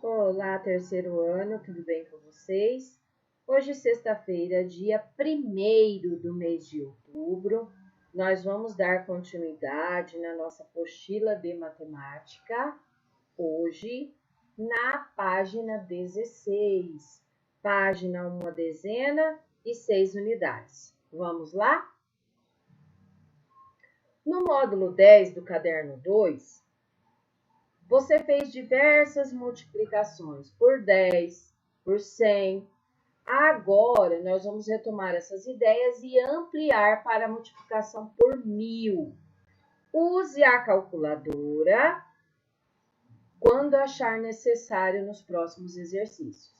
Olá, terceiro ano, tudo bem com vocês? Hoje, sexta-feira, dia 1º do mês de outubro, nós vamos dar continuidade na nossa apostila de matemática, hoje, na página 16, página 1 dezena e 6 unidades. Vamos lá? No módulo 10 do caderno 2, você fez diversas multiplicações por 10, por 100. Agora, nós vamos retomar essas ideias e ampliar para a multiplicação por 1000. Use a calculadora quando achar necessário nos próximos exercícios.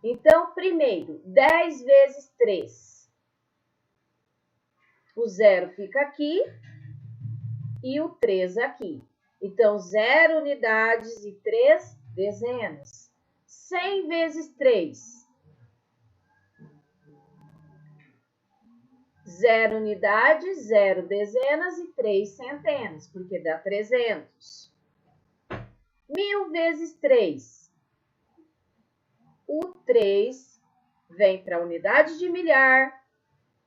Então, primeiro, 10 vezes 3. O 0 fica aqui e o 3 aqui. Então, 0 unidades e 3 dezenas. 100 vezes 3. 0 unidades, 0 dezenas e 3 centenas, porque dá 300. 1000 vezes 3. O 3 vem para a unidade de milhar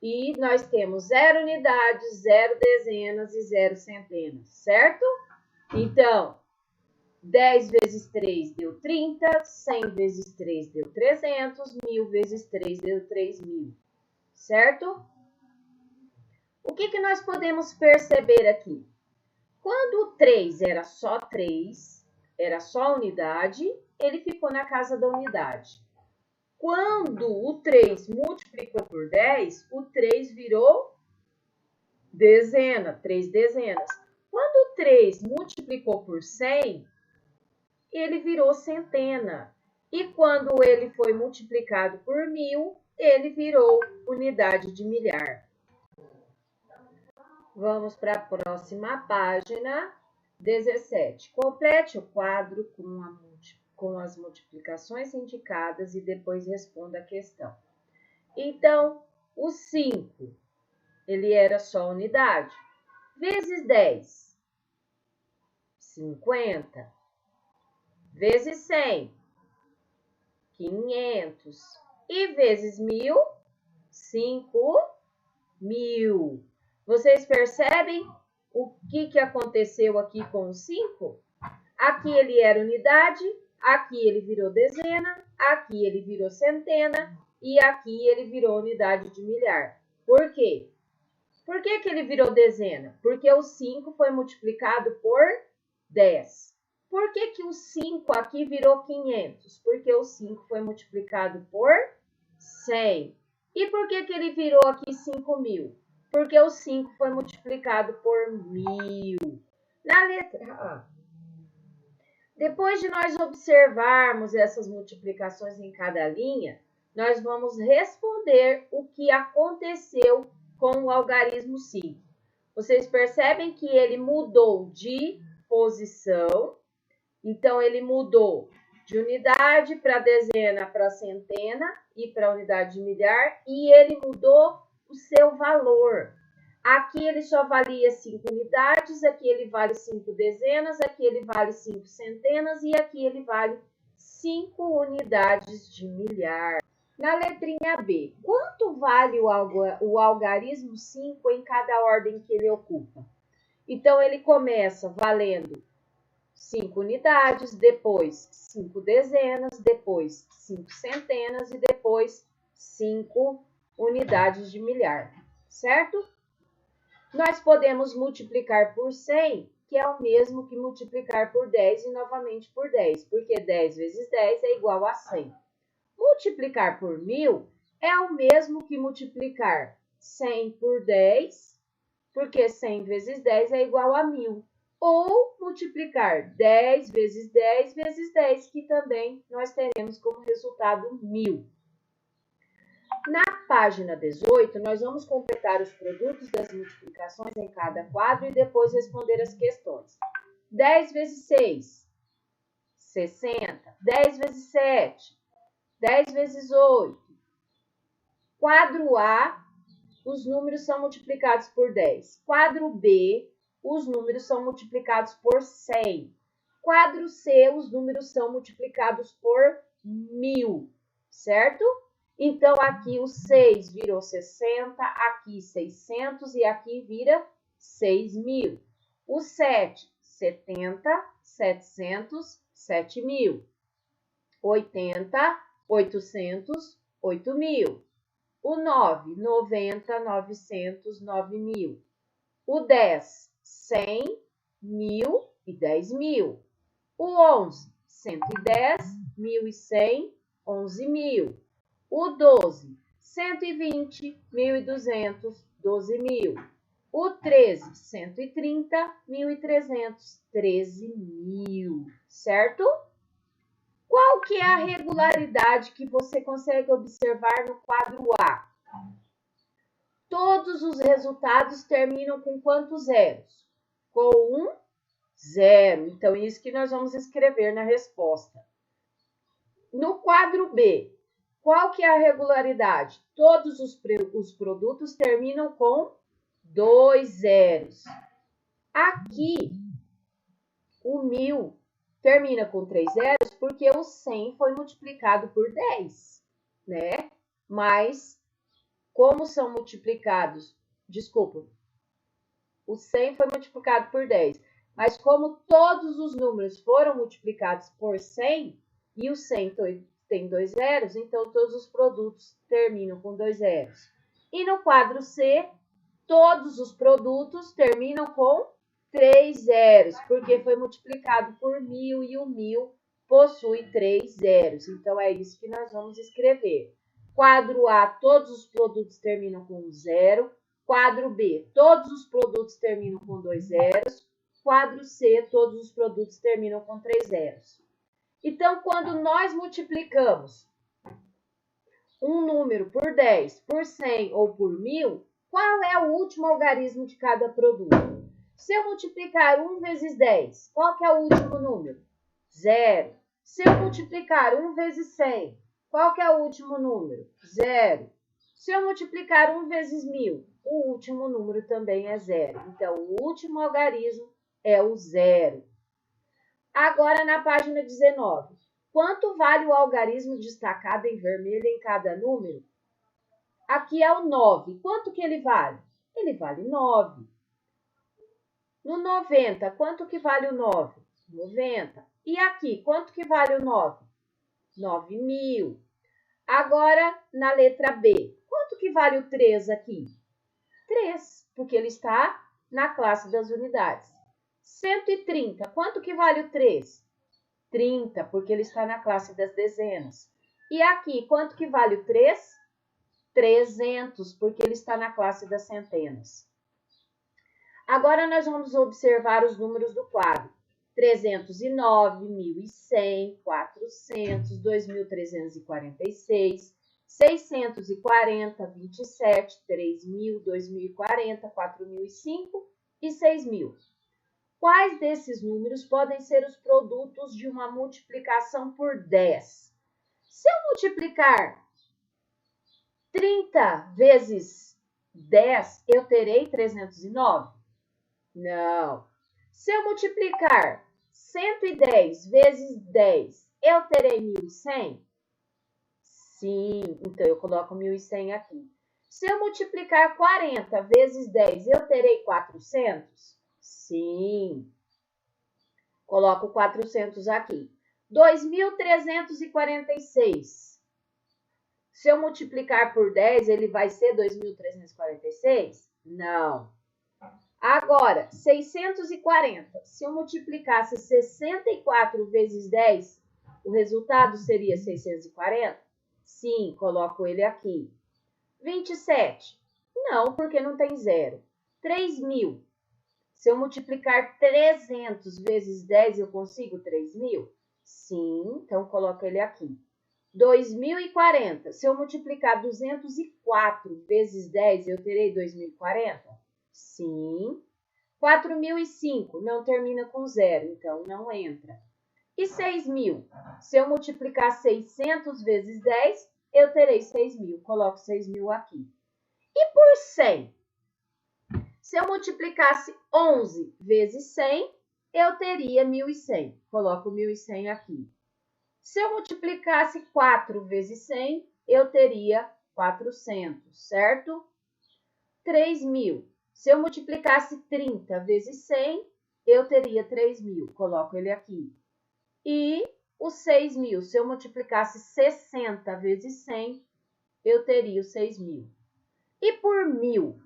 e nós temos 0 unidades, 0 dezenas e 0 centenas, certo? Então, 10 vezes 3 deu 30, 100 vezes 3 deu 300, 1000 vezes 3 deu 3000, certo? O que nós podemos perceber aqui? Quando o 3 era só 3, era só unidade, ele ficou na casa da unidade. Quando o 3 multiplicou por 10, o 3 virou dezena, 3 dezenas. Quando o 3 multiplicou por 100, ele virou centena. E quando ele foi multiplicado por 1000, ele virou unidade de milhar. Vamos para a próxima página, 17. Complete o quadro com as multiplicações indicadas e depois responda a questão. Então, o 5, ele era só unidade. Vezes 10, 50. Vezes 100, 500. E vezes 1000, 5000. Vocês percebem o que aconteceu aqui com o 5? Aqui ele era unidade, aqui ele virou dezena, aqui ele virou centena e aqui ele virou unidade de milhar. Por quê? Por que ele virou dezena? Porque o 5 foi multiplicado por 10. Por que o 5 aqui virou 500? Porque o 5 foi multiplicado por 100. E por que ele virou aqui 5000? Porque o 5 foi multiplicado por 1000. Na letra A. Depois de nós observarmos essas multiplicações em cada linha, nós vamos responder o que aconteceu com o algarismo 5. Vocês percebem que ele mudou de posição. Então, ele mudou de unidade para dezena para centena e para unidade de milhar. E ele mudou o seu valor. Aqui ele só valia 5 unidades, aqui ele vale 5 dezenas, aqui ele vale 5 centenas e aqui ele vale 5 unidades de milhar. Na letrinha B, quanto vale o algarismo 5 em cada ordem que ele ocupa? Então, ele começa valendo 5 unidades, depois 5 dezenas, depois 5 centenas e depois 5 unidades de milhar, certo? Nós podemos multiplicar por 100, que é o mesmo que multiplicar por 10 e novamente por 10, porque 10 vezes 10 é igual a 100. Multiplicar por 1000 é o mesmo que multiplicar 100 por 10, porque 100 vezes 10 é igual a 1000. Ou multiplicar 10 vezes 10 vezes 10, que também nós teremos como resultado 1000. Na página 18, nós vamos completar os produtos das multiplicações em cada quadro e depois responder as questões. 10 vezes 6, 60. 10 vezes 7, 10 vezes 8. Quadro A, os números são multiplicados por 10. Quadro B, os números são multiplicados por 100. quadro C, os números são multiplicados por 1000, certo? Então, aqui o 6 virou 60, aqui 600 e aqui vira 6.000. O 7, 70, 700, 7.000. 80, 800, 8.000. O 9, 90, 900, 9.000. O 10, 100, 1.000 e 10.000. O 11, 110, 1.100, 11.000. O 12, 120, 1.200, 12.000. O 13, 130, 1.300, 13.000, certo? Qual que é a regularidade que você consegue observar no quadro A? Todos os resultados terminam com quantos zeros? Com um zero. Então, isso que nós vamos escrever na resposta. No quadro B, qual que é a regularidade? Todos os produtos terminam com 2 zeros. Aqui, o 1.000 termina com 3 zeros porque o 100 foi multiplicado por 10, né? Mas, como são multiplicados... Desculpa, o 100 foi multiplicado por 10. Mas como todos os números foram multiplicados por 100, e o 100 tem 2 zeros, então todos os produtos terminam com 2 zeros. E no quadro C, todos os produtos terminam com 3 zeros, porque foi multiplicado por 1.000 e o 1.000 possui 3 zeros. Então, é isso que nós vamos escrever. Quadro A, todos os produtos terminam com 0. Quadro B, todos os produtos terminam com 2 zeros. Quadro C, todos os produtos terminam com 3 zeros. Então, quando nós multiplicamos um número por 10, por 100 ou por 1.000, qual é o último algarismo de cada produto? Se eu multiplicar 1 vezes 10, qual que é o último número? 0. Se eu multiplicar 1 vezes 100, qual que é o último número? 0. Se eu multiplicar 1 vezes 1.000, o último número também é 0. Então, o último algarismo é o 0. Agora, na página 19. Quanto vale o algarismo destacado em vermelho em cada número? Aqui é o 9. Quanto que ele vale? Ele vale 9. No 90, quanto que vale o 9? 90. E aqui, quanto que vale o 9? 9.000. Agora, na letra B, quanto que vale o 3 aqui? 3, porque ele está na classe das unidades. 130, quanto que vale o 3? 30, porque ele está na classe das dezenas. E aqui, quanto que vale o 3? 300, porque ele está na classe das centenas. Agora, nós vamos observar os números do quadro. 309, 1.100, 400, 2.346, 640, 27, 3.000, 2.040, 4.005 e 6.000. Quais desses números podem ser os produtos de uma multiplicação por 10? Se eu multiplicar 30 vezes 10, eu terei 309? Não. Se eu multiplicar 110 vezes 10, eu terei 1.100? Sim, então eu coloco 1.100 aqui. Se eu multiplicar 40 vezes 10, eu terei 400? Sim. Coloco 400 aqui. 2.346. Se eu multiplicar por 10, ele vai ser 2.346? Não. Agora, 640. Se eu multiplicasse 64 vezes 10, o resultado seria 640? Sim, coloco ele aqui. 27. Não, porque não tem zero. 3.000. Se eu multiplicar 300 vezes 10, eu consigo 3.000? Sim, então coloco ele aqui. 2.040. Se eu multiplicar 204 vezes 10, eu terei 2.040? Sim. 4.005 não termina com zero, então não entra. E 6.000? Se eu multiplicar 600 vezes 10, eu terei 6.000. Coloco 6.000 aqui. E por 100? Se eu multiplicasse 11 vezes 100, eu teria 1.100. Coloco 1.100 aqui. Se eu multiplicasse 4 vezes 100, eu teria 400, certo? 3.000. Se eu multiplicasse 30 vezes 100, eu teria 3.000. Coloco ele aqui. E os 6.000. Se eu multiplicasse 60 vezes 100, eu teria os 6.000. E por 1.000?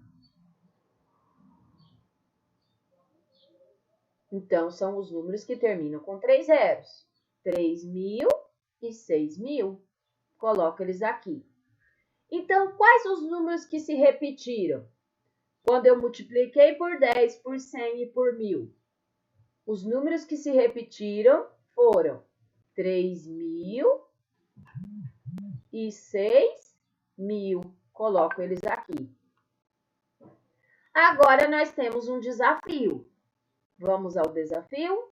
Então, são os números que terminam com 3 zeros. 3.000 e 6.000. Coloco eles aqui. Então, quais os números que se repetiram? Quando eu multipliquei por 10, por 100 e por 1.000. Os números que se repetiram foram 3.000 e 6.000. Coloco eles aqui. Agora, nós temos um desafio. Vamos ao desafio?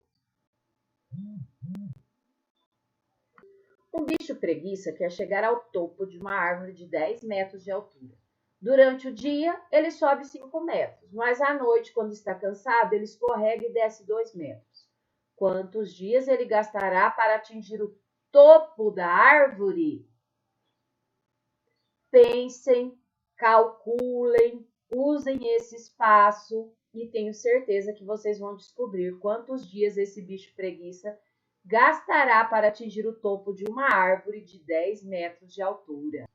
Um bicho preguiça quer chegar ao topo de uma árvore de 10 metros de altura. Durante o dia, ele sobe 5 metros, mas à noite, quando está cansado, ele escorrega e desce 2 metros. Quantos dias ele gastará para atingir o topo da árvore? Pensem, calculem, usem esse espaço e tenho certeza que vocês vão descobrir quantos dias esse bicho preguiça gastará para atingir o topo de uma árvore de 10 metros de altura.